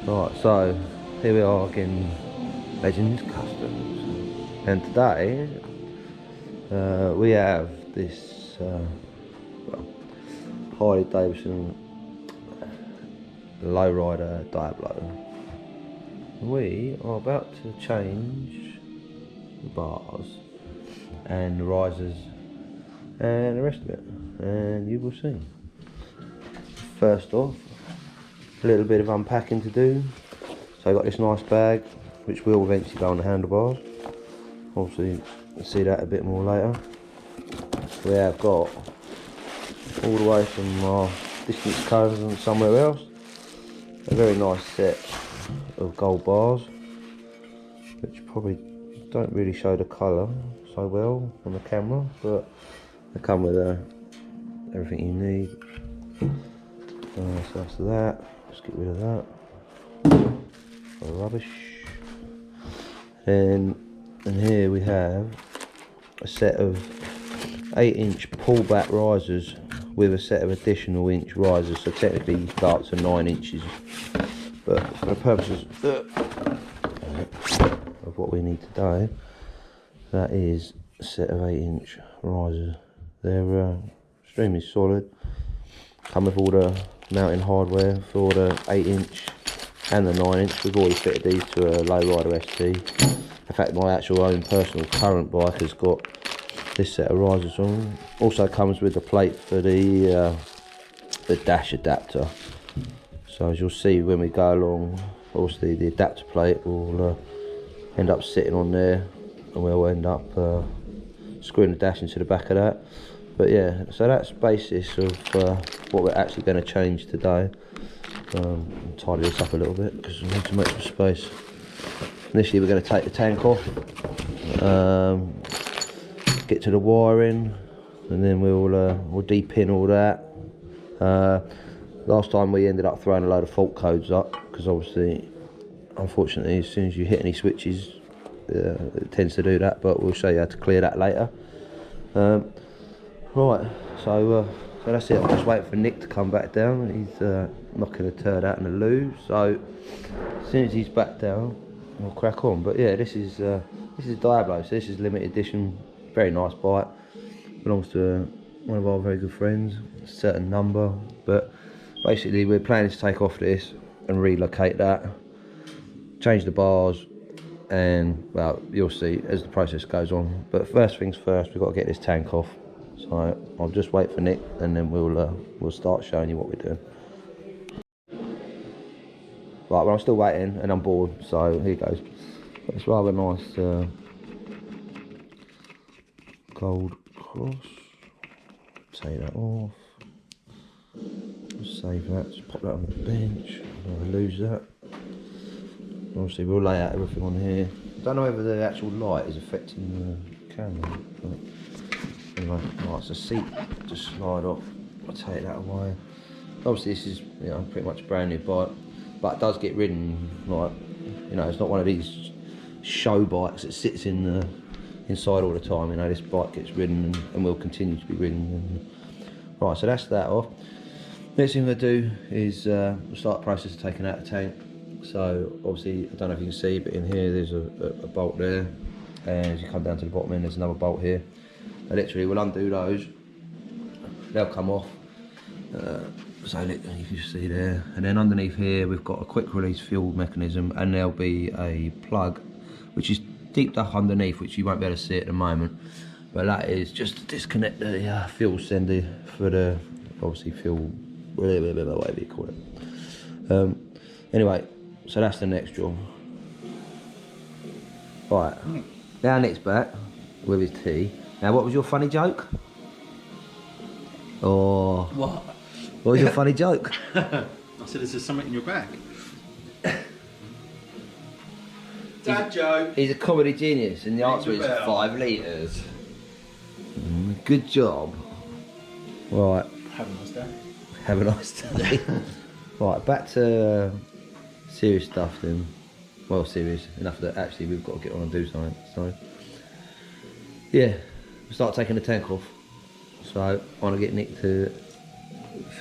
Right, so here we are again, Legends Customs, and today we have this well, Harley Davidson lowrider Diablo. We are about to change the bars and the risers and the rest of it, and you will see. First off, a little bit of unpacking to do. So I got this nice bag which will eventually go on the handlebars. Obviously you'll see that a bit more later. We have got all the way from our distance cones and somewhere else a very nice set of gold bars, which probably don't really show the colour so well on the camera, but they come with everything you need. So that's that. Let's get rid of that. Rubbish. And here we have a set of 8-inch pullback risers with a set of additional inch risers, so technically you go up to 9 inches, but for the purposes of what we need today, that is a set of 8-inch risers. They're extremely solid, come with all the mounting hardware for the 8-inch and the 9-inch. We've already fitted these to a lowrider ST. In fact, my actual own personal current bike has got this set of risers on. Also comes with the plate for the dash adapter. So as you'll see when we go along, obviously the adapter plate will end up sitting on there, and we'll end up screwing the dash into the back of that. But yeah, so that's the basis of what we're actually going to change today. Tidy this up a little bit because we need to make some space. Initially we're going to take the tank off, get to the wiring, and then we'll de-pin all that. Last time we ended up throwing a load of fault codes up because obviously, unfortunately, as soon as you hit any switches, it tends to do that, but we'll show you how to clear that later. Right, so that's it. I'm just waiting for Nick to come back down. He's knocking a turd out in the loo, so as soon as he's back down we'll crack on. But yeah, this is Diablo, so this is limited edition, very nice bike, belongs to one of our very good friends, a certain number, but basically we're planning to take off this and relocate that, change the bars, and well, you'll see as the process goes on. But first things first, we've got to get this tank off. So I'll just wait for Nick, and then we'll start showing you what we're doing. Right, well, I'm still waiting and I'm bored, so here goes. It's rather nice gold cross. Take that off. Save that. Just pop that on the bench. I'll lose that. Obviously, we'll lay out everything on here. Don't know whether the actual light is affecting the camera. But anyway, right, it's a seat to slide off. I'll take that away. Obviously, this is pretty much a brand new bike, but it does get ridden. Like, it's not one of these show bikes that sits in inside all the time. This bike gets ridden and will continue to be ridden. Right, so that's that off. Next thing we're going to do is we'll start the process of taking out the tank. So obviously, I don't know if you can see, but in here there's a bolt there, and as you come down to the bottom end, there's another bolt here. And literally, we'll undo those. They'll come off. So you can see there, and then underneath here we've got a quick release fuel mechanism, and there'll be a plug which is deep up underneath, which you won't be able to see at the moment, but that is just to disconnect the fuel sender for the obviously fuel, whatever you call it. Anyway, so that's the next job. Right, now Nick's back with his tea. Now, what was your funny joke? Or what was your funny joke? I said, is there something in your bag? Dad joke. He's a comedy genius, and the answer is 5 litres. Good job. Right. Have a nice day. Have a nice day. Right, back to serious stuff then. Well, serious enough that actually we've got to get on and do something. So, yeah, we'll start taking the tank off. So I want to get Nick to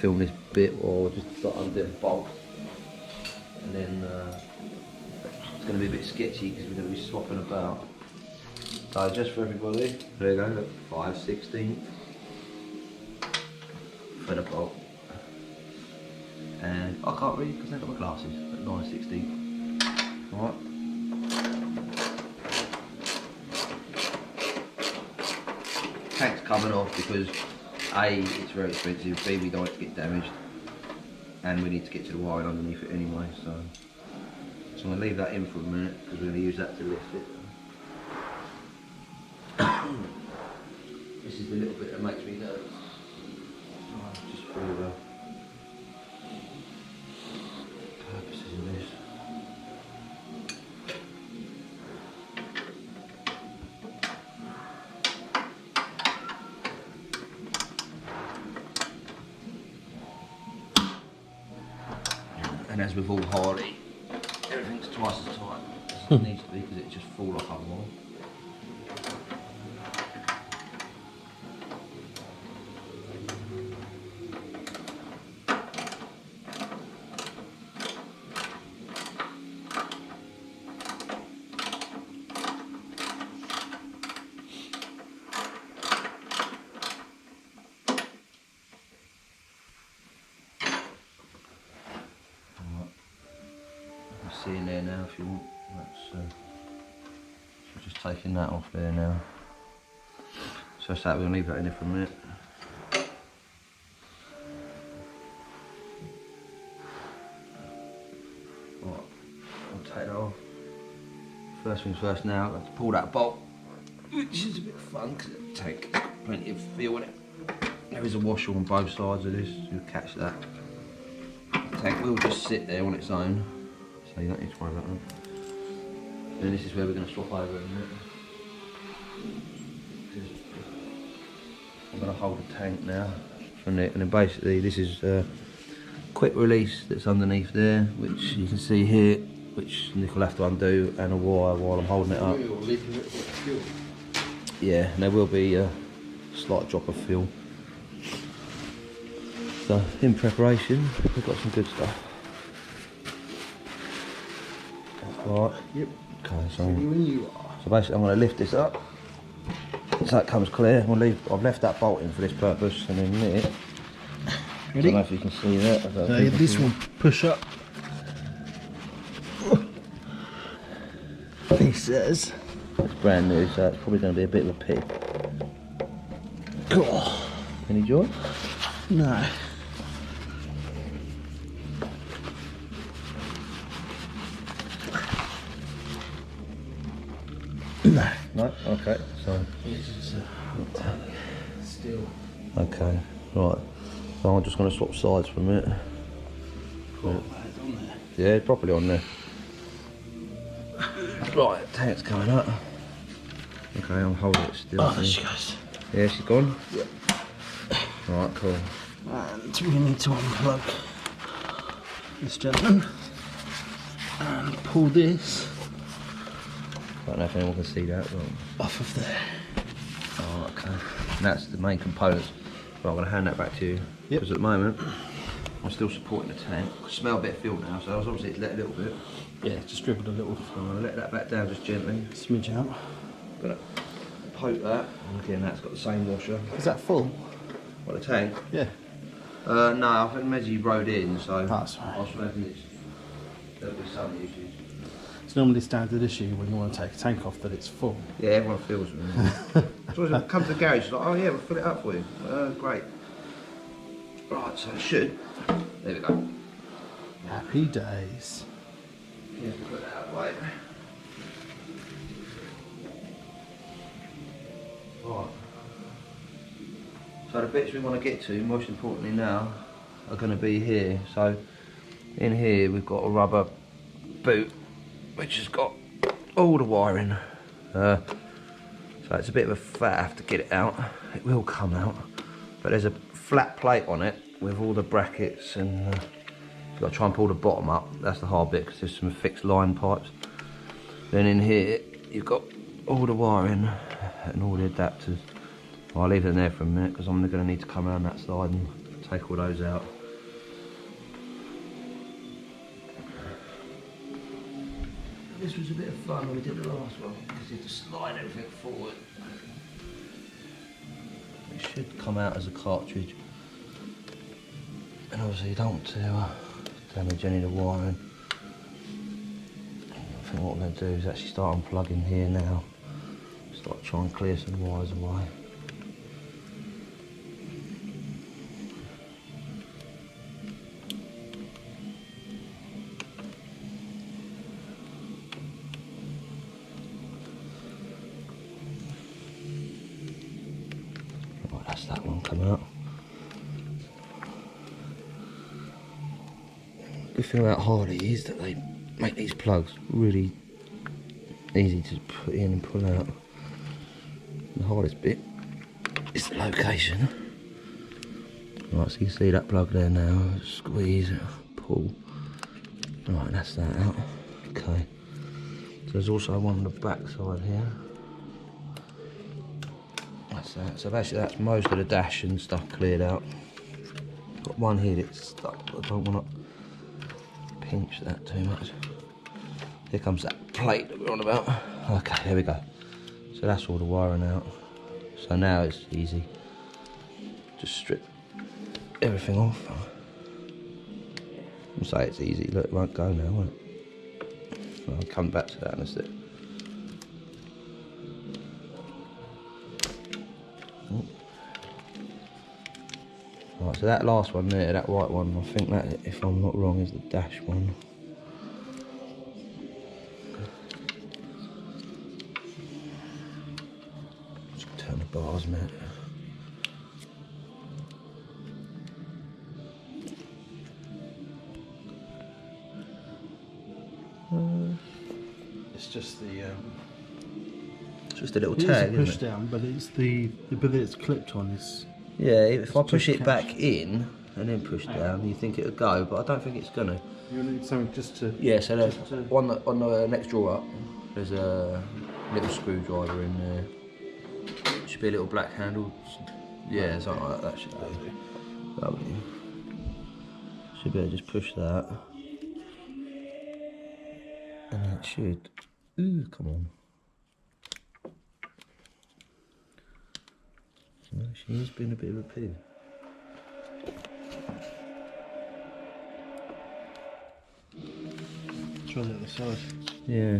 film this bit, or just start undoing the bolt. and then it's going to be a bit sketchy because we're going to be swapping about. So just for everybody, there you go, look, 5/16 for the bolt. And I can't read because I've got my glasses, but 9/16. Alright. Tank's coming off because A, it's very expensive, B, we don't want it to get damaged, and we need to get to the wiring underneath it anyway, so I'm going to leave that in for a minute because we're going to use that to lift it. This is the little bit that makes me nervous. Just for the purposes of this. And as with all Harley, everything's twice as tight as it needs to be because it just falls off otherwise. See in there now if you want. So just taking that off there now. So that's that, we're going to leave that in there for a minute. Right, I'll take that off. First things first now, I have to pull that bolt, which is a bit of fun because it'll take plenty of feel in it. There is a washer on both sides of this, you'll catch that. The tank will just sit there on its own. So you don't need to worry about that. Then this is where we're going to swap over in a minute. I'm going to hold the tank now from it, and then basically this is a quick release that's underneath there, which you can see here, which Nick will have to undo, and a wire while I'm holding it up. Yeah, and there will be a slight drop of fuel. So in preparation, we've got some good stuff. Right. Yep. Okay, so basically I'm going to lift this up so it comes clear. I've left that bolt in for this purpose, and then it. Ready? I don't know if you can see that. So this will push up. He says it's brand new, so it's probably going to be a bit of a pig. Oh. Any joy? No. No. No? Okay, so. Still. Okay, right. So I'm just going to swap sides for a minute. Cool. It's on there. Yeah, it's properly on there. Right, tank's coming up. Okay, I'm holding it still. Oh, there she goes. Yeah, she's gone? Yep. Right, cool. And we need to unplug this gentleman and pull this I don't know if anyone can see that, but... off of there. Oh, okay. And that's the main components. Right, I'm going to hand that back to you. Yep. Because at the moment, I'm still supporting the tank. I smell a bit of fuel now, so I was obviously let a little bit. Yeah, just dribbled a little. So I'm going to let that back down just gently. Smidge out. I'm going to poke that. And again, that's got the same washer. Is that full? What, the tank? Yeah. No, I think Meggie rode in, so That's right. I was hoping there'll be some issues. It's normally a standard issue when you want to take a tank off that it's full. Yeah, everyone feels it. So when I come to the garage, it's like, oh yeah, we'll fill it up for you. Great. Right, so it should. There we go. Happy days. Yeah, we'll put that out of the way. Right. So the bits we want to get to, most importantly now, are going to be here. So in here we've got a rubber boot which has got all the wiring. So it's a bit of a faff to get it out. It will come out, but there's a flat plate on it with all the brackets, and you've got to try and pull the bottom up. That's the hard bit because there's some fixed line pipes. Then in here you've got all the wiring and all the adapters. I'll leave them there for a minute because I'm going to need to come around that side and take all those out. this was a bit of fun when we did the last one, because you had to slide everything forward. It should come out as a cartridge. And obviously you don't want to damage any of the wiring. I think what we're going to do is actually start unplugging here now. Start trying to clear some wires away. Right, that's that one come out. Good thing about Harley is that they make these plugs really easy to put in and pull out. The hardest bit is the location. Right, so you see that plug there now. Squeeze, pull. Right, that's that out. Okay. So there's also one on the back side here. That's that. So basically that's most of the dash and stuff cleared out. Got one here that's stuck, but I don't want to pinch that too much. Here comes that plate that we're on about. Okay, there we go. So that's all the wiring out. So now it's easy. Just strip everything off. I'll say it's easy. Look, it won't go now, will it? I'll come back to that in a sec. Right, so that last one there, that white one, I think that, if I'm not wrong, is the dash one. Just turn the bars, mate. It's just the. It's just a little It tag, is a push isn't it? down, but it's the bit that's clipped on is. Yeah, if I push just it back in and then push down, you think it'll go, but I don't think it's gonna. You need something just to. Yeah, so there's just to- on the next drawer up, there's a little screwdriver in there. Should be a little black handle. Yeah, something like that should do. Lovely. Should be able to just push that. And then it should. Ooh, come on. No, she's been a bit of a pig. Try the other side. Yeah.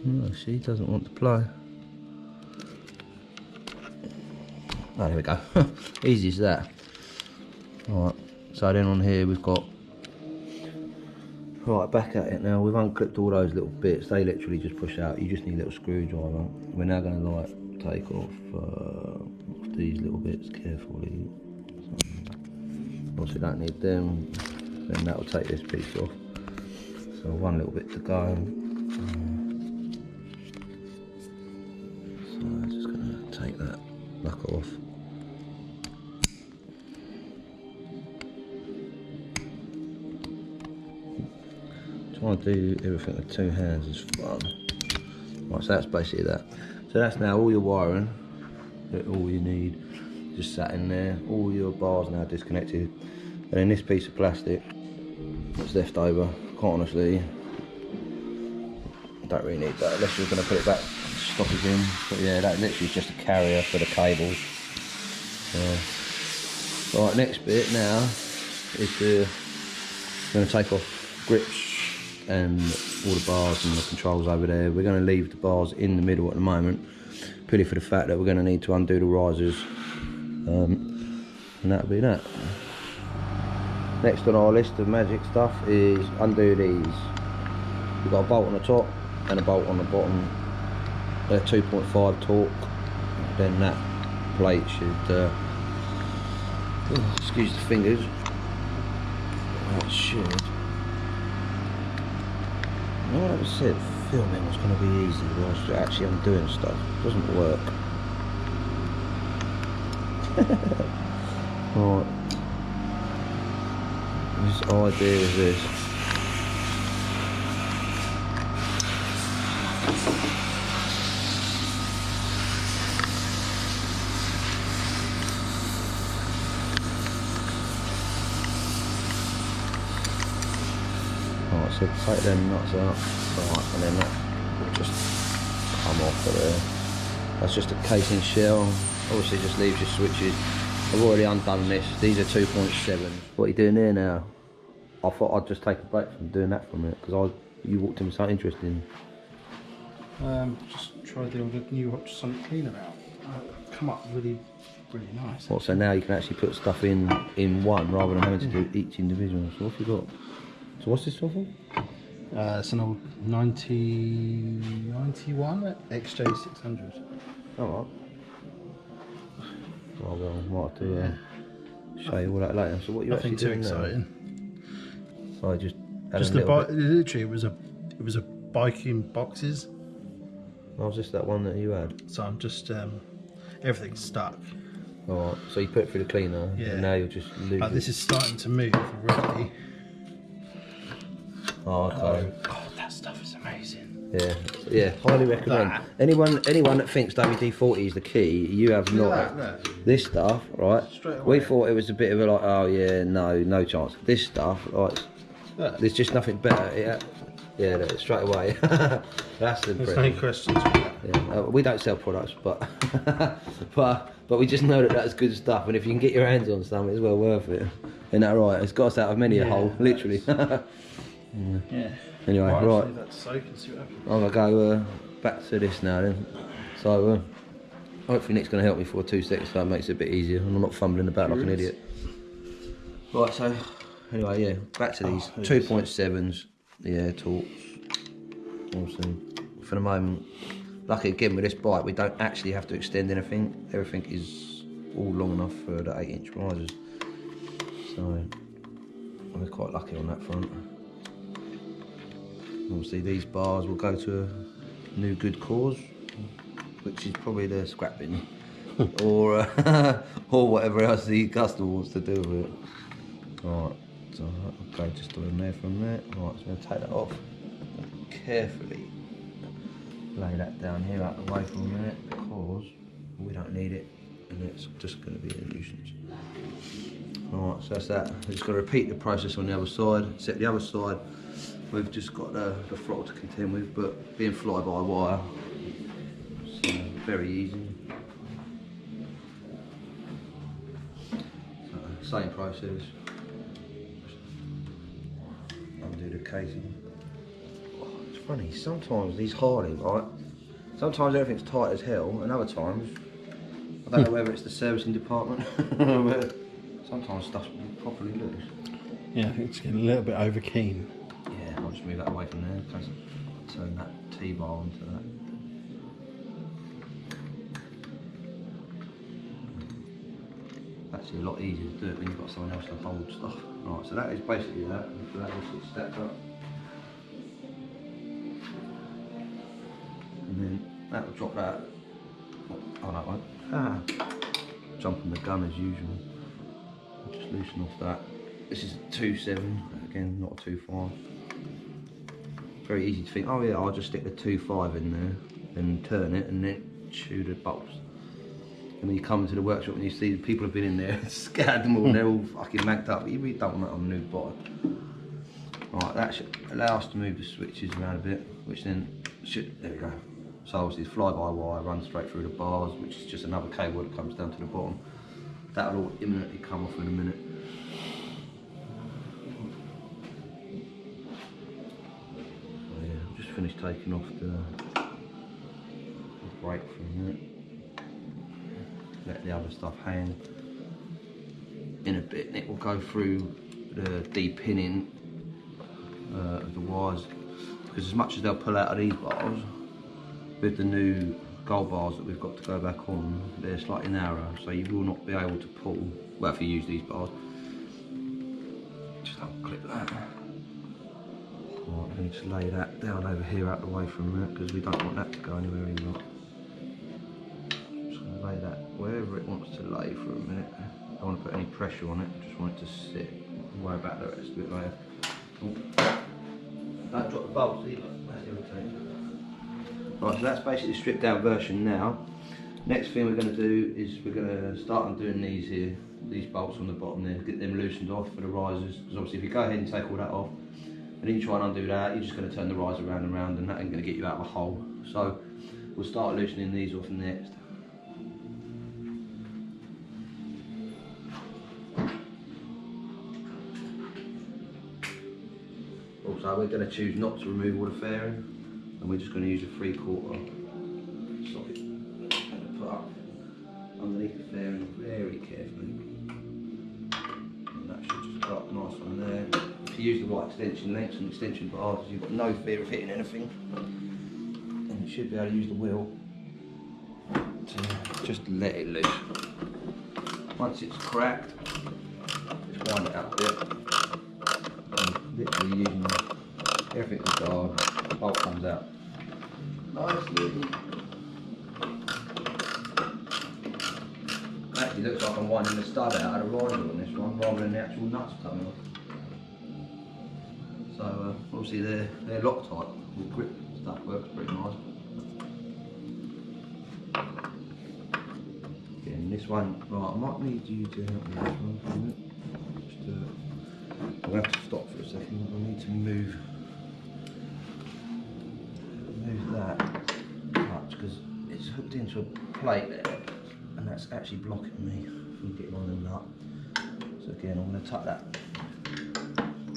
No, she doesn't want to play. Oh, there we go. Easy as that. Alright, so then on here we've got. Right, back at it now. We've unclipped all those little bits. They literally just push out. You just need a little screwdriver. We're now going to like take off these little bits carefully. Obviously don't need them. Then that will take this piece off. So one little bit to go. So I'm just going to take that back off. Trying to do everything with two hands is fun. Right, so that's basically that. So that's now all your wiring, all you need, just sat in there. All your bars now disconnected. And then this piece of plastic that's left over, quite honestly, I don't really need that unless you're going to put it back, stop it in. But yeah, that literally is just a carrier for the cables. Right, next bit now is going to take off grips and all the bars and the controls over there. We're going to leave the bars in the middle at the moment, purely for the fact that we're going to need to undo the risers, and that'll be that. Next on our list of magic stuff is undo these. We've got a bolt on the top and a bolt on the bottom. They're 2.5 torque. Then that plate should, excuse the fingers, that should. You know what I said, filming was going to be easy whilst actually I'm doing stuff. It doesn't work. Right. This idea is this. So take them nuts out, right, and then that will just come off of there. That's just a casing shell. Obviously just leaves your switches. I've already undone this. These are 2.7. What are you doing there now? I thought I'd just take a break from doing that for a minute because you walked in with something interesting. Just try the new something cleaner out. Come up really nice. What, so now you can actually put stuff in one rather than having to do each individual. So what have you got? So what's this stuff for? It's an old 91 XJ600. Alright. Well, might have to show you all that later. So what are you actually doing now? Nothing too exciting. So I just literally it was a bike in boxes. Oh, was this that one that you had? So I'm just everything's stuck. Alright, so you put it through the cleaner, and now you're just losing. But this is starting to move already. Oh, okay. Oh God, that stuff is amazing. Yeah, highly recommend. Anyone that thinks WD-40 is the key, you have not. This stuff, right? We thought it was a bit of a like, oh yeah, no chance. This stuff, right? There's just nothing better. Yeah, straight away. That's the. There's no questions. Yeah, we don't sell products, but but we just know that that's good stuff, and if you can get your hands on something, it's well worth it. Isn't that right? It's got us out of many a hole, literally. Yeah. Anyway, right. I'm gonna go back to this now then. So hopefully Nick's gonna help me for 2 seconds, so it makes it a bit easier, and I'm not fumbling about like an idiot. Right. So anyway, yeah, back to these 2.7s. Yeah, torques. Obviously, for the moment, lucky again with this bike, we don't actually have to extend anything. Everything is all long enough for the 8-inch risers. So we're quite lucky on that front. Obviously, these bars will go to a new good cause, which is probably the scrap bin, or or whatever else the customer wants to do with it. All right. So okay, just doing there from there. Right, so I'm going to take that off carefully. Lay that down here out the way for a minute because we don't need it, and it's just going to be a nuisance. Alright, so that's that. We're just going to repeat the process on the other side. Set the other side. We've just got the throttle to contend with, but being fly-by-wire, so very easy. So, same process. Undo the casing. Oh, it's funny, sometimes these Harley, right? Sometimes everything's tight as hell, and other times, I don't know whether it's the servicing department, but sometimes stuff's properly loose. Yeah, I think it's getting a little bit over keen. Yeah, I'll just move that away from there, because I'll turn that T-bar onto that. Actually a lot easier to do it when you've got someone else to hold stuff. Right, so that is basically that. So that will sit stacked up. And then that will drop that. Oh, that won't. Jumping the gun as usual. I'll just loosen off that. This is a 2.7, again, not a 2.5. Very easy to think, oh yeah, I'll just stick the 2.5 in there, then turn it, and then chew the bolts. And when you come to the workshop and you see the people have been in there, scattered them all, and they're all fucking magged up. You really don't want that on a new bike. Right, that should allow us to move the switches around a bit, which then should, there we go. So obviously the fly-by-wire runs straight through the bars, which is just another cable that comes down to the bottom. That'll all imminently come off in a minute. So yeah, I've just finished taking off the brake from it. Let the other stuff hang. In a bit, and it will go through the de-pinning of the wires, because as much as they'll pull out of these bars, with the new gold bars that we've got to go back on, they're slightly narrow, so you will not be able to pull, well, if you use these bars. Just unclip that. Right, let me just lay that down over here out the way from that, because we don't want that to go anywhere either. Just going to lay that wherever it wants to lay for a minute. I don't want to put any pressure on it, just want it to sit. Don't worry about the rest of it later. Don't drop the bolts either, that's irritating. Right, so that's basically the stripped down version now. Next thing we're going to do is we're going to start undoing these here, these bolts on the bottom there, get them loosened off for the risers, because obviously if you go ahead and take all that off, and then you try and undo that, you're just going to turn the riser around and round, and that ain't going to get you out of a hole. So we'll start loosening these off next. Also, we're going to choose not to remove all the fairing, and we're just going to use a 3/4 socket and put up underneath the fairing very carefully. And that should just go up nice on there. If you use the right extension lengths and extension bars, you've got no fear of hitting anything. And you should be able to use the wheel to just let it loose. Once it's cracked, just wind it up a bit. And literally using everything to guard, the bolt comes out nicely. Actually looks like I'm winding the stud out of the riser on this one rather than the actual nuts coming off. So obviously they're Loctite with grip stuff, works pretty nice. Again, this one, right, I might need you to help me with this one for a minute. Just I'm going to have to stop for a second. I need to move that touch because it's hooked into a plate there, and that's actually blocking me from getting on the nut. So again, I'm going to tuck that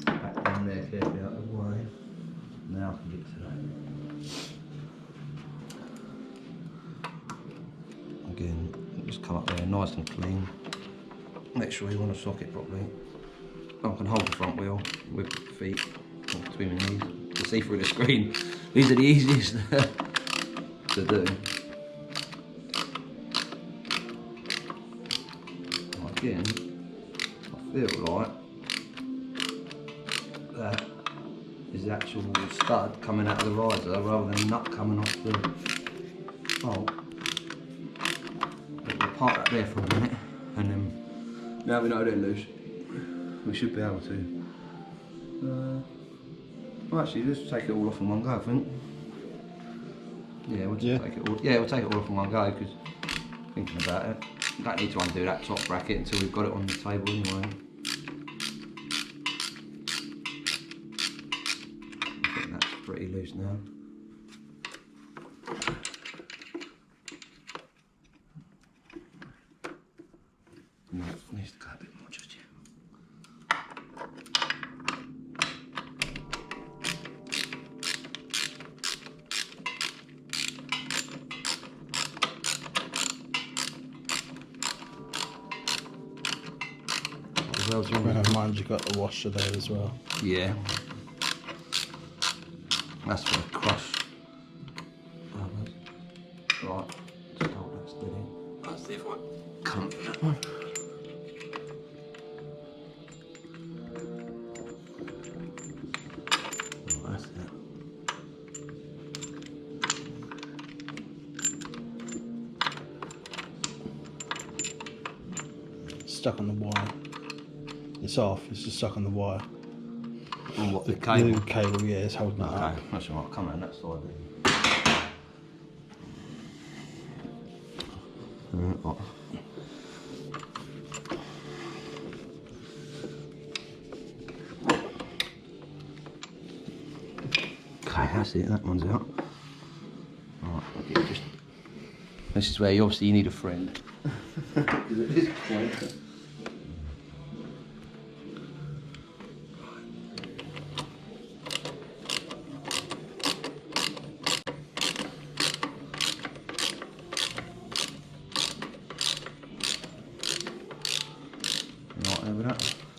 back down there carefully out of the way. Now I can get to that. Again, just come up there nice and clean. Make sure you want to sock it properly. I can hold the front wheel with the feet between my knees to see through the screen. These are the easiest to do. Again, I feel like that is the actual stud coming out of the riser rather than the nut coming off the bolt. We'll park that there for a minute, and then now we know they're loose, we should be able to. Well, actually, let's take it all off in one go, I think. Yeah, we'll just take it all. Yeah, we'll take it all off in one go because thinking about it, we don't need to undo that top bracket until we've got it on the table anyway. I think that's pretty loose now. No, it needs to go a bit more just yet. Mind you got the washer there as well. Yeah. That's for the crush. Right, just hold that steady. Let's see if I come from that one. Right, that's it. Stuck on the wire. It's off, it's just stuck on the wire. And what, the cable? The cable, yeah, it's holding it up. Okay, that's alright, come around that side then. Okay, that's it, that one's out. Alright, okay, just... This is where you obviously need a friend. Because at this point...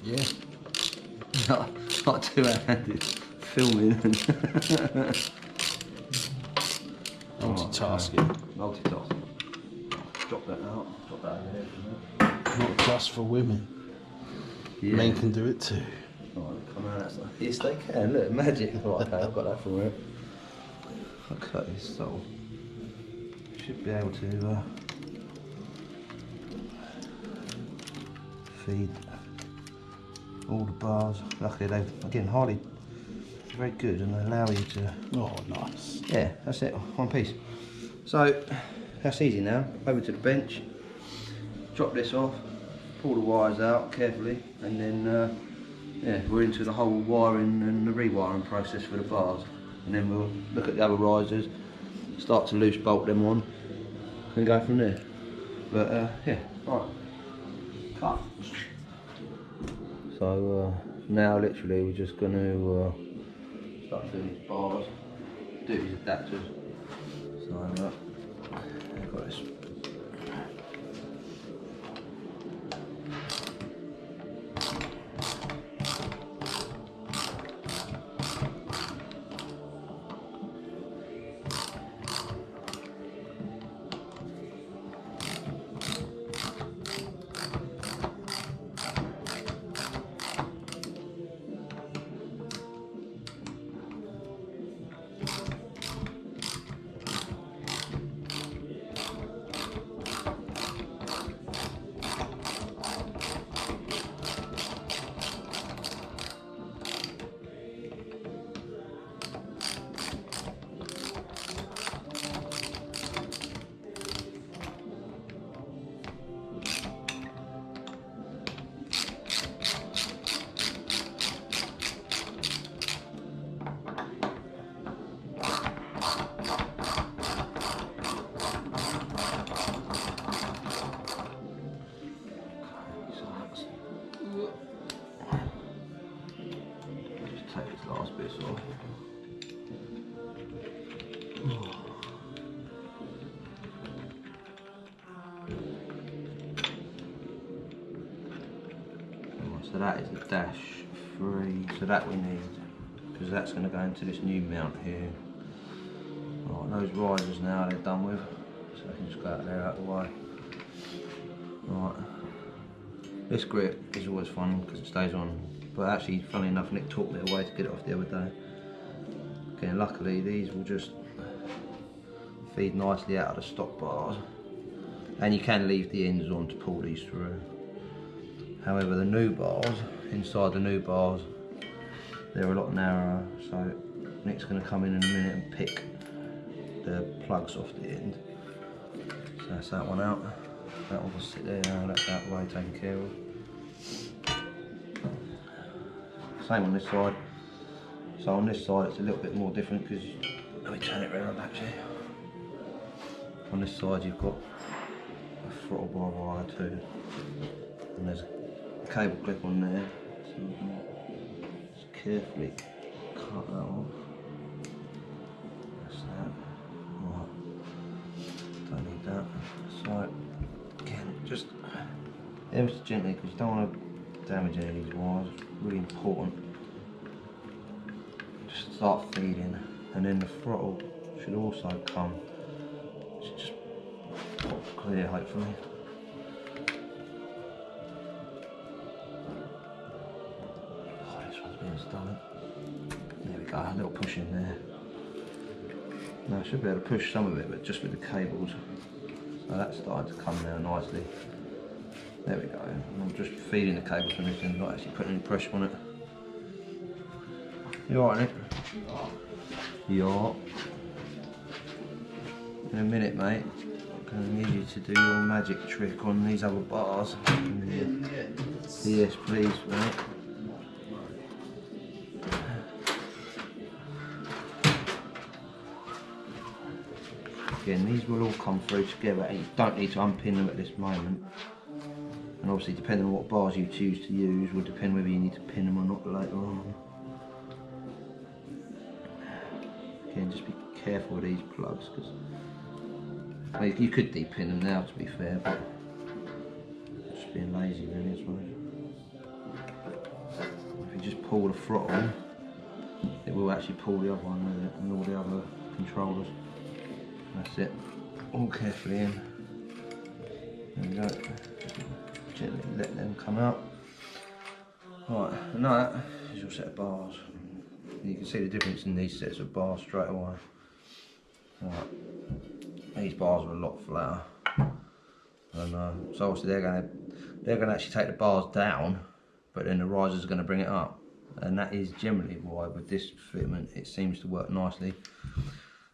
Yeah. Not two-handed filming. Multitasking. Multitasking. Drop that out. Drop that in there. Not just for women. Yeah. Men can do it too. Right, come on, that's like, yes they can. Look, magic. Right, okay, I've got that from it. Okay, so should be able to feed all the bars. Luckily they've, again, Harley is very good and they allow you to... Oh, nice. Yeah, that's it, one piece. So, that's easy now. Over to the bench, drop this off, pull the wires out carefully, and then yeah, we're into the whole wiring and the rewiring process for the bars, and then we'll look at the other risers, start to loose bolt them on, and go from there. But yeah, right, cut. So now literally we're just going to start doing these bars, do these adapters. So I've got this. Take this last bit off. So that is the dash 3, so that we need, because that's going to go into this new mount here. Right, those risers now they're done with, so I can just go out there out of the way. Right, this grip is always fun because it stays on, but actually funny enough Nick taught me a way to get it off the other day. Again, luckily these will just feed nicely out of the stock bars, and you can leave the ends on to pull these through. However, the new bars, inside the new bars, they're a lot narrower, so Nick's going to come in a minute and pick the plugs off the end. So that's that one out. That one will sit there now, that's out of the way, taken care of. Same on this side. So on this side it's a little bit more different because, let me turn it around actually. On this side you've got a throttle bar wire too, and there's a cable clip on there, so you can just carefully cut that off. That's that. Right. Don't need that. So again, just ever so gently, because you don't want to damage any of these wires. It's really important. Just start feeding, and then the throttle should also come. Should just pop clear, hopefully. Oh, this one's being stolen. There we go, a little push in there. Now I should be able to push some of it, but just with the cables. So that's starting to come now nicely. There we go. And I'm just feeding the cables from this end, not actually putting any pressure on it. You alright, Nick? Yeah. In a minute, mate, I'm going to need you to do your magic trick on these other bars. Yes, please, mate. Again, these will all come through together, and you don't need to unpin them at this moment. And obviously, depending on what bars you choose to use, will depend whether you need to pin them or not later on. Again, just be careful with these plugs, because well, you could de-pin them now, to be fair, but just being lazy really, I suppose. If you just pull the throttle, it will actually pull the other one with it, and all the other controllers. That's it. All carefully in. There we go. Gently let them come out. Right, and that is your set of bars. You can see the difference in these sets of bars straight away. Right. These bars are a lot flatter, and so obviously they're going to actually take the bars down, but then the risers are going to bring it up, and that is generally why with this fitment it seems to work nicely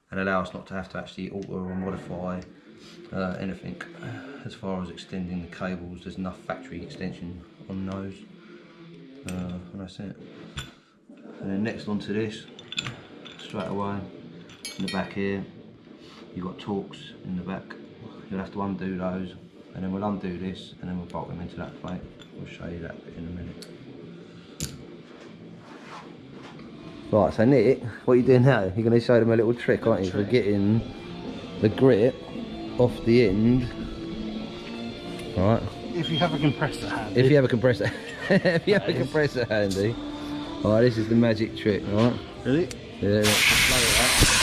and allow us not to have to actually alter or modify anything as far as extending the cables. There's enough factory extension on those. and that's it. And then next onto this, straight away, in the back here, you've got Torx in the back. You'll have to undo those, and then we'll undo this, and then we'll bolt them into that plate. We'll show you that bit in a minute. Right, so Nick, what are you doing now? You're going to show them a little trick, aren't you, for getting the grit off the end. Right. If you have a compressor handy. If you have a compressor, if you have a compressor handy. Alright, this is the magic trick, alright? Really? Yeah, just blow it out.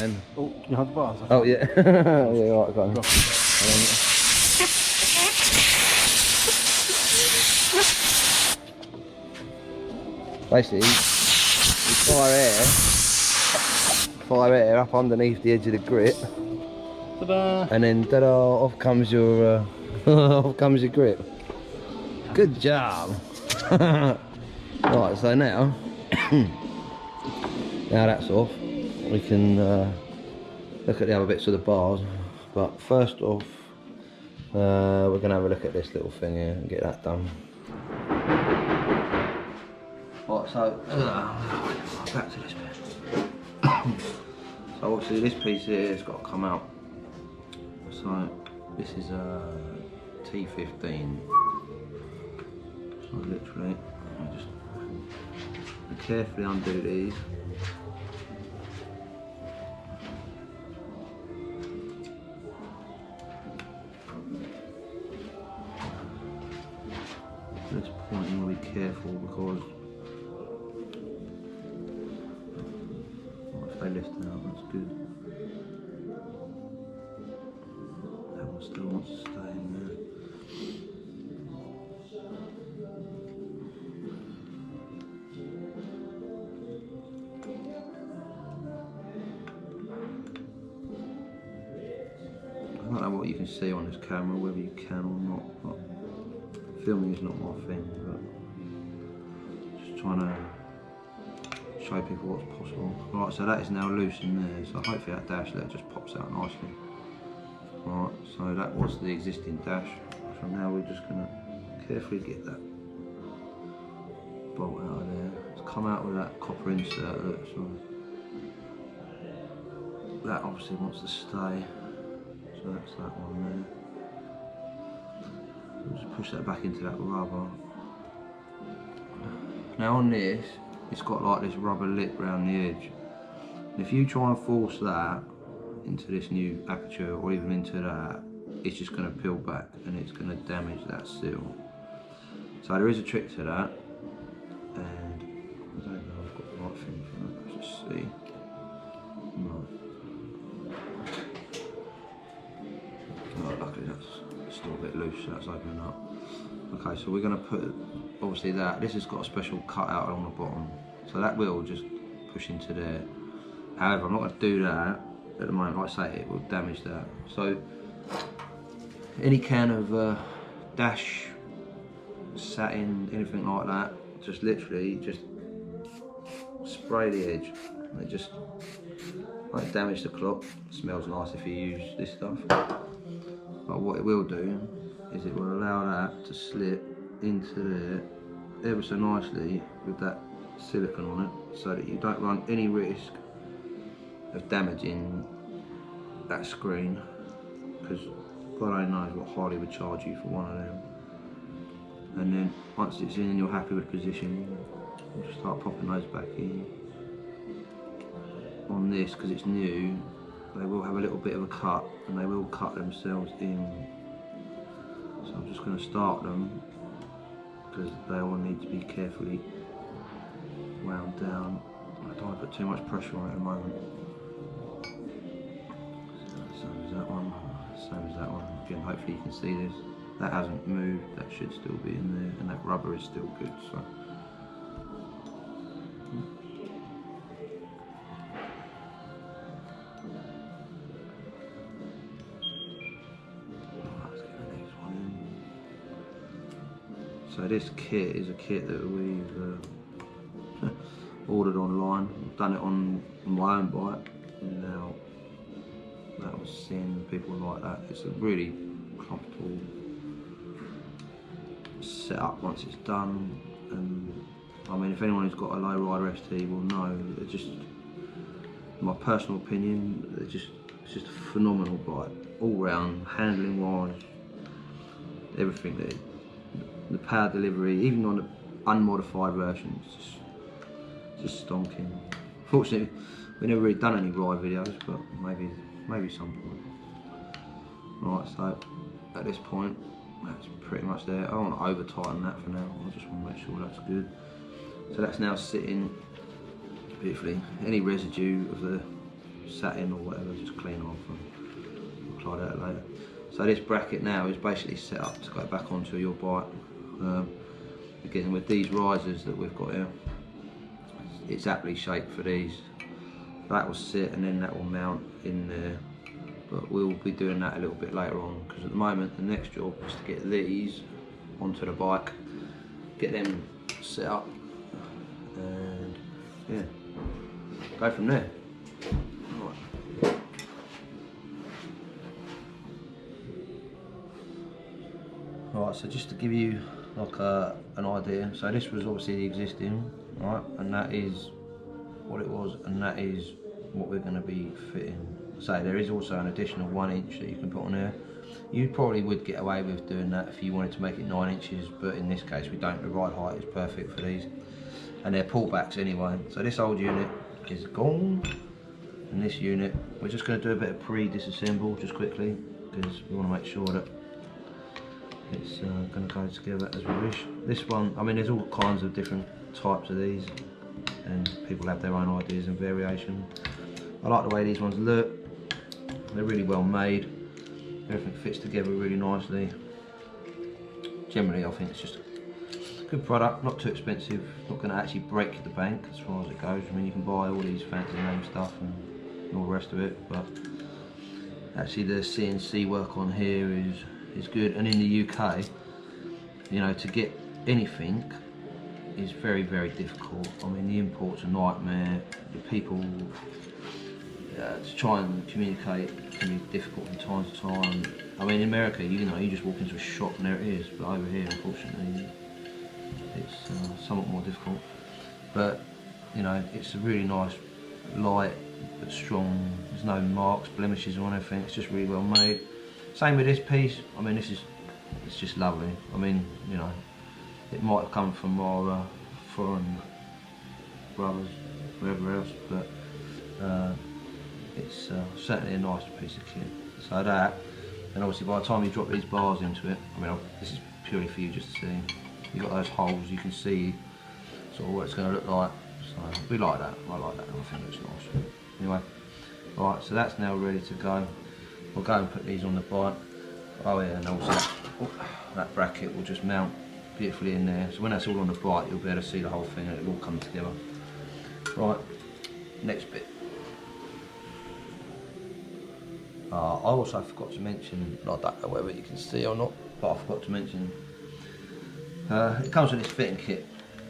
And Oh, can you hold the bars? oh yeah, yeah, alright, go on. Basically, you fire air up underneath the edge of the grit, Ta-da! and then ta-da, off comes your off comes your grip. Good job. Right, so now now that's off, we can look at the other bits of the bars, but first off we're going to have a look at this little thing here and get that done. Right, so back to this bit. So obviously this piece here has got to come out. So this is a T15. So literally, I just carefully undo these. At this point you want to be careful because if they lift out, that's good. That one still wants to stay in there. I don't know what you can see on this camera, whether you can or not, but filming is not my thing, but just trying to show people what's possible. Right, so that is now loose in there, so hopefully that dash there just pops out nicely. Right, so that was the existing dash, so now we're just going to carefully get that bolt out of there. It's come out with that copper insert, look, so that obviously wants to stay, so that's that one there. We'll just push that back into that rubber. Now on this, it's got like this rubber lip around the edge. And if you try and force that into this new aperture or even into that, it's just going to peel back and it's going to damage that seal. So there is a trick to that, and I don't know if I've got the right thing for that. Let's just see. Right. Oh, luckily that's still a bit loose, so that's opening up. Okay, so we're going to put, obviously this has got a special cut out along the bottom, so that will just push into there. However, I'm not going to do that at the moment. Like I say, it will damage that. So any kind of dash, satin, anything like that, just literally just spray the edge. It just won't damage the clock. It smells nice if you use this stuff. But what it will do is it will allow that to slip into there ever so nicely with that silicone on it, so that you don't run any risk of damaging that screen, because God only knows what Harley would charge you for one of them. And then once it's in and you're happy with the position, you just start popping those back in. On this, because it's new, they will have a little bit of a cut and they will cut themselves in. So I'm just going to start them because they all need to be carefully wound down. I don't want to put too much pressure on it at the moment. Same as that one, same as that one. Again, hopefully you can see this. That hasn't moved, that should still be in there, and that rubber is still good. So. So this kit is a kit that we've ordered online. I've done it on my own bike, and now that was seeing people like that. It's a really comfortable set up once it's done. And I mean, if anyone who's got a low rider ST will know, they're just, my personal opinion, it's just a phenomenal bike, all round, handling wise, everything. The power delivery, even on the unmodified versions, just stonking. Fortunately, we've never really done any ride videos, but maybe some point. Right, so at this point, that's pretty much there. I don't want to over tighten that for now. I just want to make sure that's good. So that's now sitting beautifully. Any residue of the satin or whatever, just clean off and we'll apply that later. So this bracket now is basically set up to go back onto your bike. Again, with these risers that we've got here, it's aptly shaped for these. That will sit and then that will mount in there. But we'll be doing that a little bit later on, because at the moment the next job is to get these onto the bike, get them set up, and yeah, go from there. Right, so just to give you like an idea, so this was obviously the existing, right, and that is what it was, and that is what we're going to be fitting. So there is also an additional 1 inch that you can put on there. You probably would get away with doing that if you wanted to make it 9 inches, but in this case we don't. The ride height is perfect for these, and they're pullbacks anyway. So this old unit is gone, and this unit, we're just going to do a bit of pre-disassemble just quickly, because we want to make sure that it's going to go together as we wish. This one, I mean, there's all kinds of different types of these, and people have their own ideas and variation. I like the way these ones look. They're really well made. Everything fits together really nicely. Generally, I think it's just a good product, not too expensive, not going to actually break the bank as far as it goes. I mean, you can buy all these fancy name stuff and all the rest of it, but actually the CNC work on here is good. And in the UK, you know, to get anything is very, very difficult. I mean, the import's a nightmare. The people to try and communicate can be difficult from time to time. I mean, in America, you know, you just walk into a shop and there it is. But over here, unfortunately, it's somewhat more difficult. But you know, it's a really nice, light but strong. There's no marks, blemishes or anything. It's just really well made. Same with this piece. I mean, it's just lovely. I mean, you know, it might have come from our foreign brothers, wherever else, but it's certainly a nice piece of kit. So that, and obviously by the time you drop these bars into it, I mean, this is purely for you just to see. You've got those holes, you can see sort of what it's going to look like. So we like that. I like that. I think it's nice. Anyway, right. So that's now ready to go. We'll go and put these on the bike. Oh yeah, and also that bracket will just mount beautifully in there. So when that's all on the bike, you'll be able to see the whole thing and it'll all come together. Right, next bit. I also forgot to mention, I don't know whether you can see or not, but I forgot to mention, it comes with this fitting kit.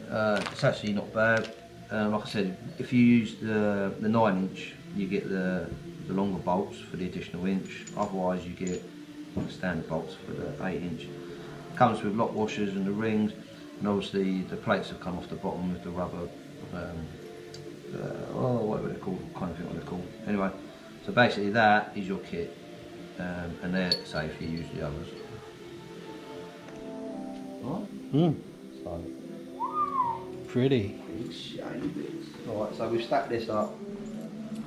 It's actually not bad. Like I said, if you use the 9 inch, you get the longer bolts for the additional inch. Otherwise, you get standard bolts for the 8 inch. It comes with lock washers and the rings, and obviously the plates have come off the bottom with the rubber, whatever they're called, I can't think what they're called. Anyway, so basically that is your kit, and they're safe if you use the others. Right? So, pretty. shiny bits. Alright, so we've stacked this up.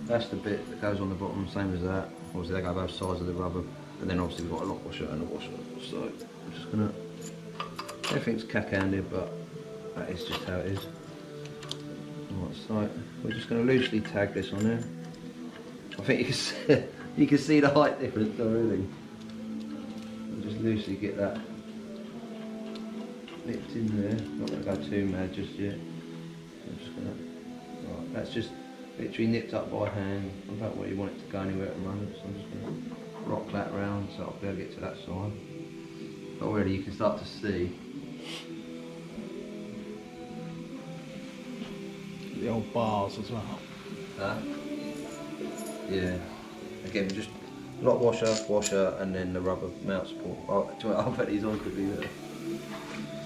That's the bit that goes on the bottom, same as that. Obviously they go both sides of the rubber, and then obviously we've got a lock washer and a washer. So I'm just gonna, everything's cack-handed, but that is just how it is. Alright, so we're just gonna loosely tag this on there. I think you can see the height difference already. We'll just loosely get that nipped in there. Not gonna go too mad just yet. I'm just gonna, right, that's just literally nipped up by hand. I don't really want it to go anywhere at the moment, so I'm just gonna rock that round so I'll be able to get to that side. But already you can start to see The old bars as well. yeah. Again, just lock washer, washer, and then the rubber mount support. Oh, do you know what, I'll put these on quickly there.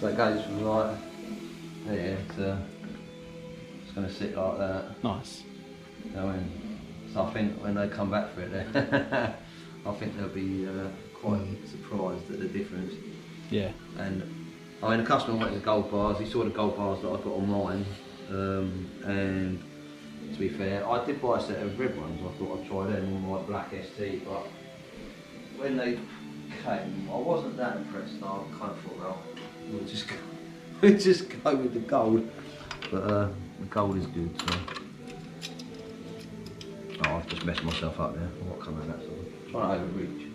So it goes from like there to, it's going to sit like that. Nice. So I think when they come back for it, I think they'll be quite surprised at the difference. Yeah. And I mean, the customer wanted the gold bars. He saw the gold bars that I got on mine, and to be fair, I did buy a set of red ones. I thought I'd try them on my black ST, but when they came, I wasn't that impressed. I kind of thought, well, we'll just go with the gold. But the gold is good. So. Oh, I've just messed myself up there. I'm not coming that sort of. Trying to overreach.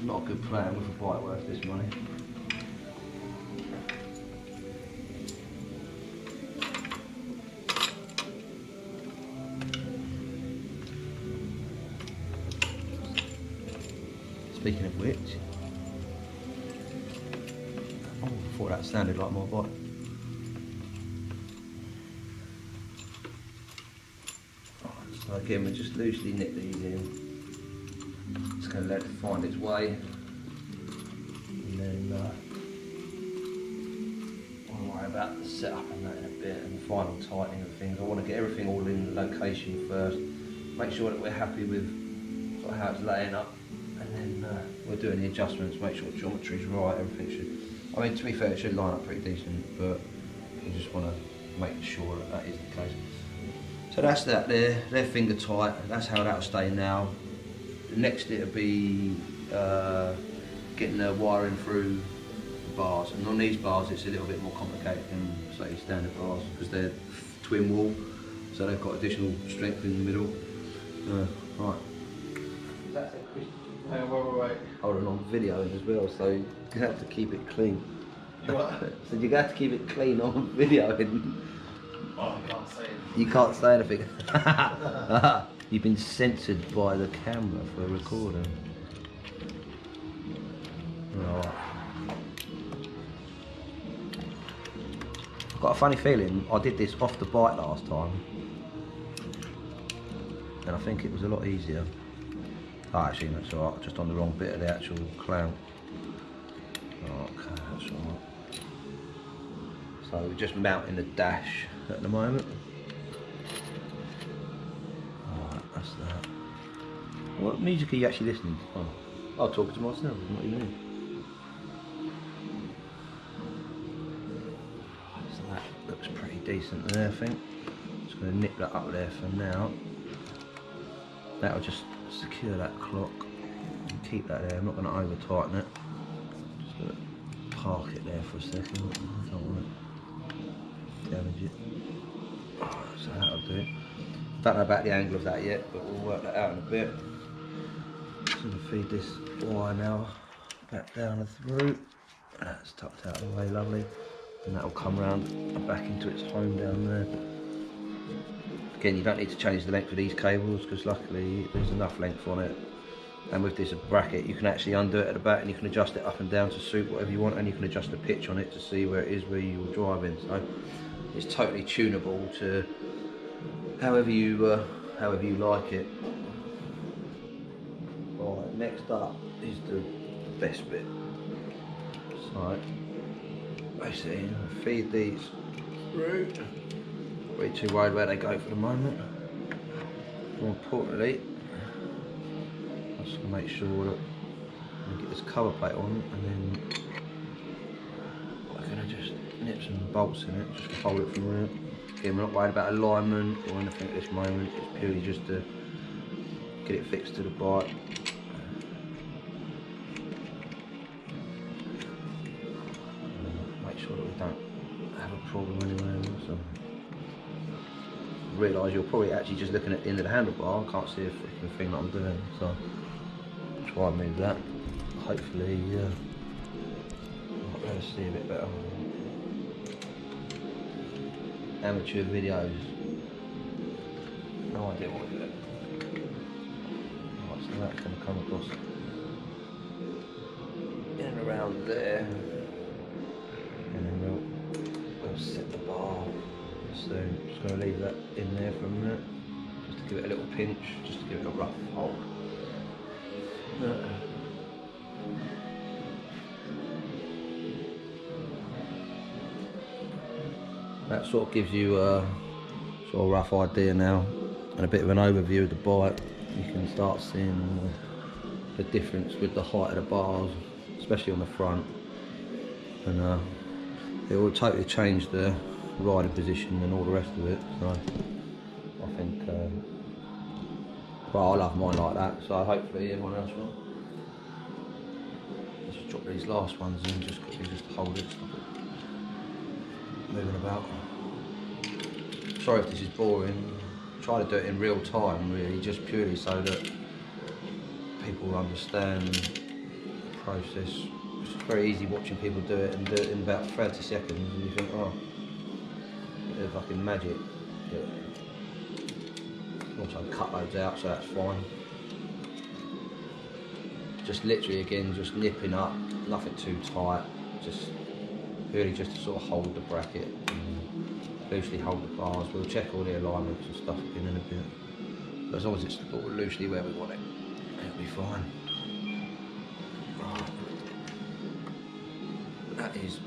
Not a good plan with a bike worth this money. Speaking of which, oh, I thought that sounded like my bike. So again, we'll just loosely nip these in. Just going to let it find its way. And then I'll worry about the setup and that in a bit and the final tightening of things. I want to get everything all in the location first. Make sure that we're happy with sort of how it's laying up. And then we're doing the adjustments, make sure the geometry's right, everything should... I mean, to be fair, it should line up pretty decent, but you just want to make sure that that is the case. So that's that there, they're finger tight, that's how that'll stay now. Next it'll be getting the wiring through the bars, and on these bars it's a little bit more complicated than say standard bars because they're twin wall, so they've got additional strength in the middle. Right. That's it, Chris. Wait. Hold on, I'm videoing as well, so you have to keep it clean. You what? So you have to keep it clean on videoing. Oh, I can't say anything. You can't say anything. You've been censored by the camera for recording. Right. I've got a funny feeling I did this off the bike last time, and I think it was a lot easier. Oh, actually, that's alright, just on the wrong bit of the actual clamp. Okay, that's alright. So we're just mounting the dash at the moment. Alright, that's that. What music are you actually listening to? Oh, I'll talk to myself, what do you mean? So that looks pretty decent there, I think. Just going to nip that up there for now. That'll just secure that clock and keep that there. I'm not going to over tighten it. Just going to park it there for a second. I don't want to damage it. So that'll do it. Don't know about the angle of that yet, but we'll work that out in a bit. Just going to feed this wire now back down and through. That's tucked out of the way, lovely. And that'll come round and back into its home down there. Again, you don't need to change the length of these cables because luckily there's enough length on it. And with this bracket, you can actually undo it at the back and you can adjust it up and down to suit whatever you want, and you can adjust the pitch on it to see where it is where you're driving. So it's totally tunable to however you like it. Right, next up is the best bit. So basically, feed these through. Not too worried where they go for the moment. More importantly, I'm just going to make sure that we get this cover plate on, and then we're going to just nip some bolts in it just to hold it from there. Again, we're not worried about alignment or anything at this moment, it's purely just to get it fixed to the bike. Make sure that we don't have a problem anywhere. So realise you're probably actually just looking at the end of the handlebar. I can't see a freaking thing that I'm doing, so try and move that. Hopefully I'll be able to see a bit better. Amateur videos, no idea what we're doing. Right, so that's going to come across in and around there, and then we'll set the bar. So just going to leave that in there for a minute, just to give it a little pinch, just to give it a rough hold. that sort of gives you a sort of rough idea now and a bit of an overview of the bike. You can start seeing the difference with the height of the bars, especially on the front, and it will totally change the riding position and all the rest of it. So I think, well, I love mine like that, so hopefully everyone else will. Let's just drop these last ones in just quickly, just to hold it, stop it moving about. Sorry if this is boring. Try to do it in real time, really, just purely so that people understand the process. It's very easy watching people do it and do it in about 30 seconds, and you think, oh, bit of fucking magic. Also cut loads out, so that's fine. Just literally, again, just nipping up, nothing too tight, just really just to sort of hold the bracket. Loosely hold the bars. We'll check all the alignments and stuff again in a bit. But as long as it's sort of loosely where we want it, it'll be fine. Right. That is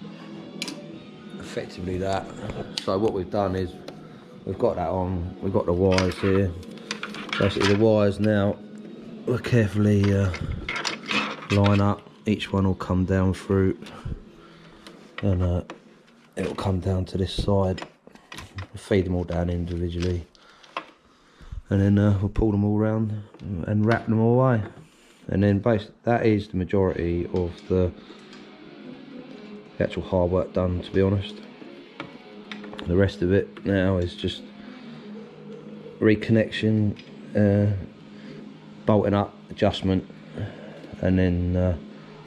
effectively that. So what we've done is we've got that on. We've got the wires here. Basically, the wires now we'll carefully line up. Each one will come down through, and it'll come down to this side. Feed them all down individually, and then we'll pull them all around and wrap them all away, and then that is the majority of the actual hard work done, to be honest. The rest of it now is just reconnection, bolting up, adjustment, and then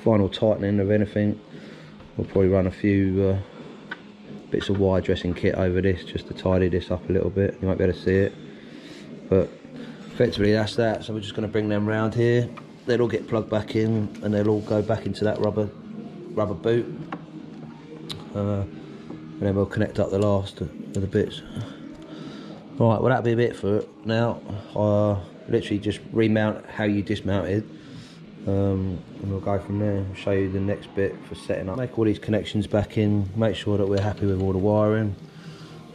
final tightening of anything. We'll probably run a few bits of wire dressing kit over this just to tidy this up a little bit. You might be able to see it, but effectively that's that. So we're just going to bring them round here. They'll all get plugged back in, and they'll all go back into that rubber boot, and then we'll connect up the last of the bits. Right, well, that'll be a bit for it now. Literally just remount how you dismounted, and we'll go from there and show you the next bit for setting up. Make all these connections back in, make sure that we're happy with all the wiring,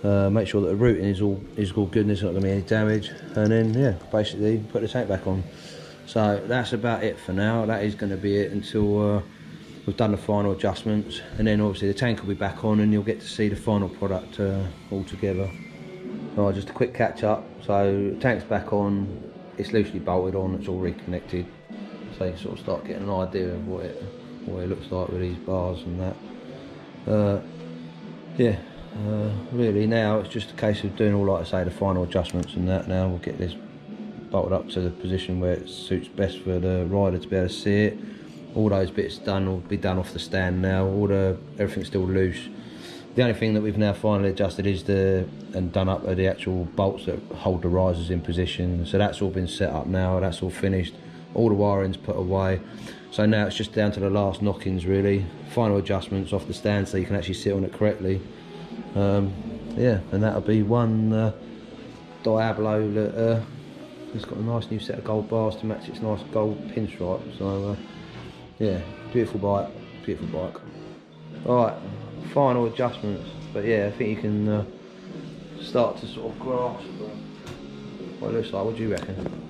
make sure that the routing is all good and there's not going to be any damage, and then yeah, basically put the tank back on. So that's about it for now. That is going to be it until we've done the final adjustments, and then obviously the tank will be back on and you'll get to see the final product all together. Right, just a quick catch up. So tank's back on, it's loosely bolted on, it's all reconnected. So you sort of start getting an idea of what it looks like with these bars and that. Really now it's just a case of doing all, like I say, the final adjustments and that. Now we'll get this bolted up to the position where it suits best for the rider to be able to see it. All those bits done will be done off the stand now. Everything's still loose. The only thing that we've now finally adjusted is and done up are the actual bolts that hold the risers in position. So that's all been set up now. That's all finished. All the wiring's put away, so now it's just down to the last knock-ins really, final adjustments off the stand so you can actually sit on it correctly. Yeah, and that'll be one Diablo that it's got a nice new set of gold bars to match its nice gold pinstripe. So yeah, beautiful bike. Alright, final adjustments, but yeah, I think you can start to sort of grasp what it looks like. What do you reckon?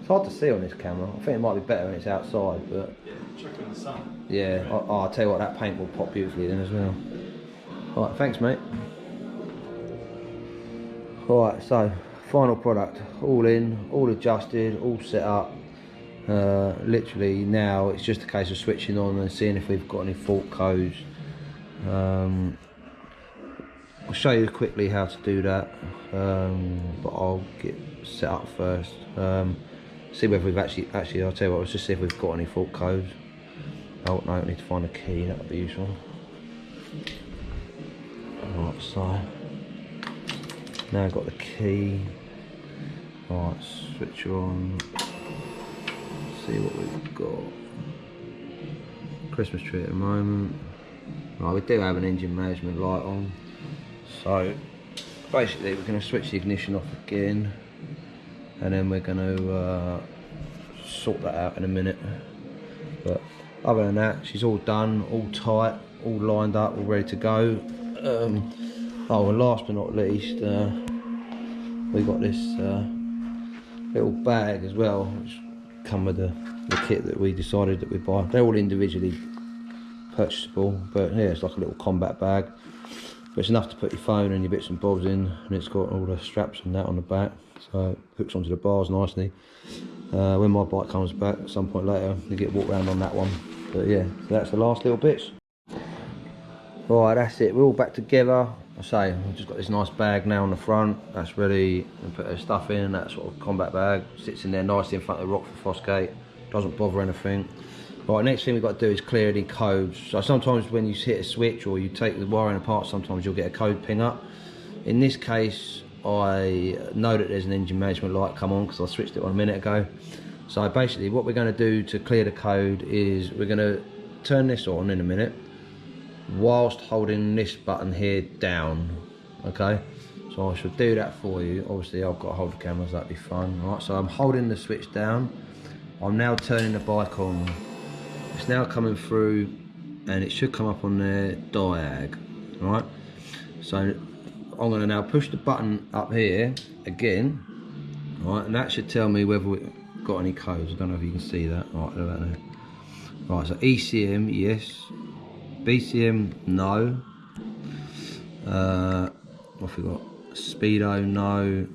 It's hard to see on this camera. I think it might be better when it's outside, but yeah, check it in the sun. Yeah, I'll tell you what, that paint will pop beautifully then as well. Alright, thanks mate. Alright, so final product, all in, all adjusted, all set up. Literally now it's just a case of switching on and seeing if we've got any fault codes. I'll show you quickly how to do that, but I'll get set up first. See whether we've actually I'll tell you what, let's just see if we've got any fault codes. Oh no, I need to find a key, that would be useful. Right, so now I've got the key. Right, switch on. See what we've got. Christmas tree at the moment. Right, we do have an engine management light on. So basically we're going to switch the ignition off again, and then we're going to sort that out in a minute. But other than that, she's all done, all tight, all lined up, all ready to go. Oh, and last but not least, we got this little bag as well, which come with the kit that we decided that we'd buy. They're all individually purchasable, but yeah, it's like a little combat bag. But it's enough to put your phone and your bits and bobs in, and it's got all the straps and that on the back, so it hooks onto the bars nicely. When my bike comes back at some point later, you get walk around on that one. But yeah, so that's the last little bits. Right, that's it. We're all back together. I say, I've just got this nice bag now on the front. That's ready to put our stuff in. That sort of combat bag sits in there nicely in front of the Rockford Fosgate. Doesn't bother anything. Right, next thing we've got to do is clear any codes. So sometimes when you hit a switch or you take the wiring apart, sometimes you'll get a code ping up. In this case, I know that there's an engine management light come on because I switched it on a minute ago. So basically what we're going to do to clear the code is we're going to turn this on in a minute whilst holding this button here down. Okay, so I should do that for you. Obviously I've got to hold the camera, so that'd be fun. Right, so I'm holding the switch down. I'm now turning the bike on. It's now coming through and it should come up on there diag. Right, so I'm going to now push the button up here again. Right, and that should tell me whether we've got any codes. I don't know if you can see that. Right, look at that there. Right, so ECM, yes. BCM, no. What have we got? Speedo, no.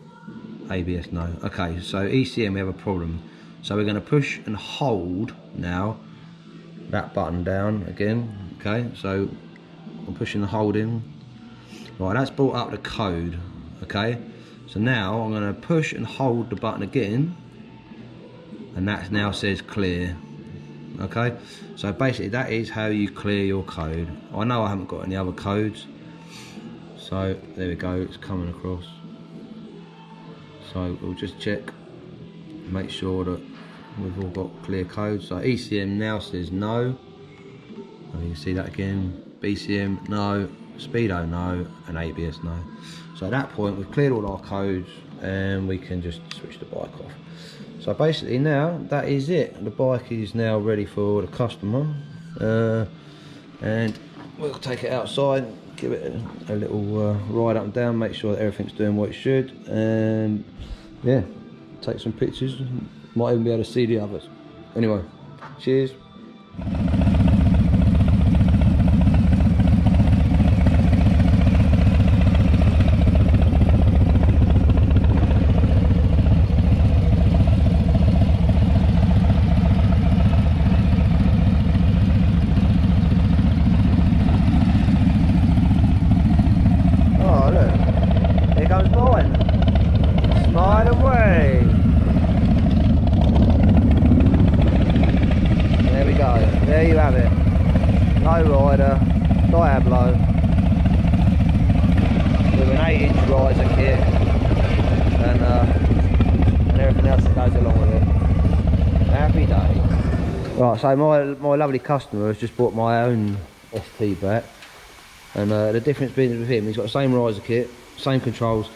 ABS, no. Okay, so ECM, we have a problem. So we're going to push and hold now that button down again. Okay, so I'm pushing and holding. Right, that's brought up the code. Okay, so now I'm going to push and hold the button again, and that now says clear. Okay, so basically that is how you clear your code. I know I haven't got any other codes, so there we go, it's coming across. So we'll just check, make sure that we've all got clear codes. So ECM now says no, and you can see that again. BCM no, Speedo no, and ABS no. So at that point we've cleared all our codes and we can just switch the bike off. So basically now that is it. The bike is now ready for the customer, and we'll take it outside, give it a little ride up and down, make sure that everything's doing what it should, and yeah, take some pictures. Might even be able to see the others. Anyway, cheers. There you have it. Low rider, Diablo, with an 8-inch riser kit and everything else that goes along with it. Happy day. Right, so my lovely customer has just bought my own ST back, and the difference being with him, he's got the same riser kit, same controls.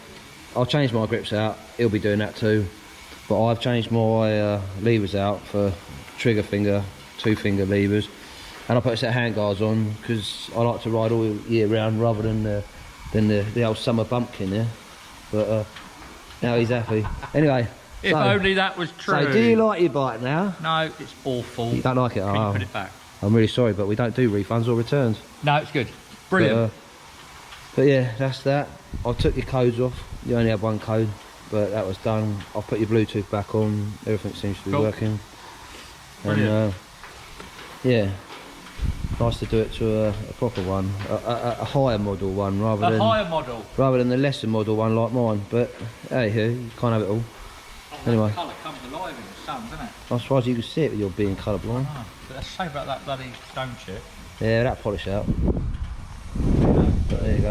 I'll change my grips out, he'll be doing that too, but I've changed my levers out for trigger finger, 2-finger levers, and I put a set of handguards on because I like to ride all year round rather than the old summer bumpkin, yeah. But now he's happy. Anyway, if only that was true. So do you like your bike now? No, it's awful. You don't like it? Can you put it back? I'm really sorry, but we don't do refunds or returns. No, it's good. Brilliant. But yeah, that's that. I took your codes off. You only have one code, but that was done. I've put your Bluetooth back on. Everything seems to be working. Brilliant. And yeah, nice to do it to a proper one, a higher model one rather than the lesser model one like mine. But hey, you can't have it all. Anyway, colour comes alive in the sun, doesn't it? I'm surprised you can see it with your being colourblind. Oh, but let's say about that bloody stone chip. Yeah, that polish out. But there you go.